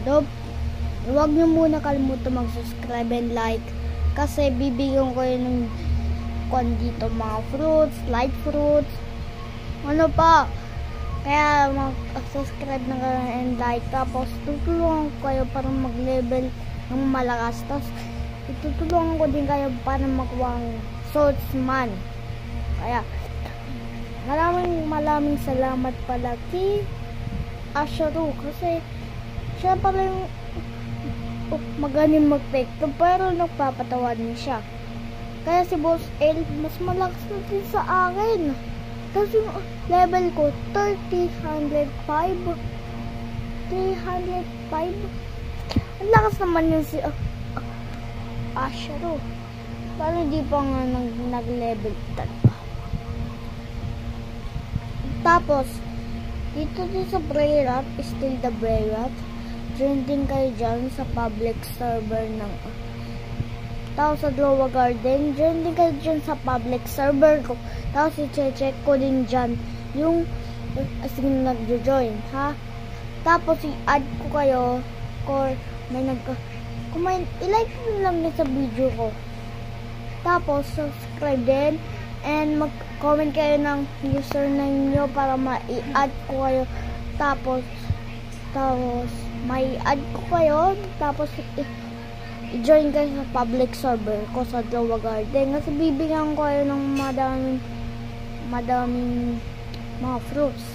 Huwag nyo muna kalimutan mag-subscribe and like kasi bibigyan ko yun ng dito mga fruits, light fruits, ano pa. Kaya mag-subscribe na kayo and like, tapos tutulungan ko kayo para mag-level ng malakas. Tapos tutulungan ko din kayo para makuha ang swordsman. Kaya maraming salamat pala kay Asharu kasi siya pala yung magaling mag-take pero nagpapatawa din siya. Kaya si Boss L mas malakas na din sa akin. Kasi yung level ko 305. Ang lakas naman yun si Asharu. Paano di pa nga nag-level 3? Tapos dito din sa Brayrat, still the Brayrat. Trending kayo dyan sa public server ng tapos sa Glowa Garden, join din kayo dyan sa public server ko. Tapos i-check ko din dyan yung sino nag-join, ha? Tapos i-add ko kayo or may i-like nyo lang din sa video ko. Tapos subscribe din and mag-comment kayo ng username nyo para ma-i-add ko kayo. Tapos may-add ko kayo. Tapos i-join kayo sa public server ko sa Glowa Garden kasi bibigyan ko kayo ng madaming mga fruits.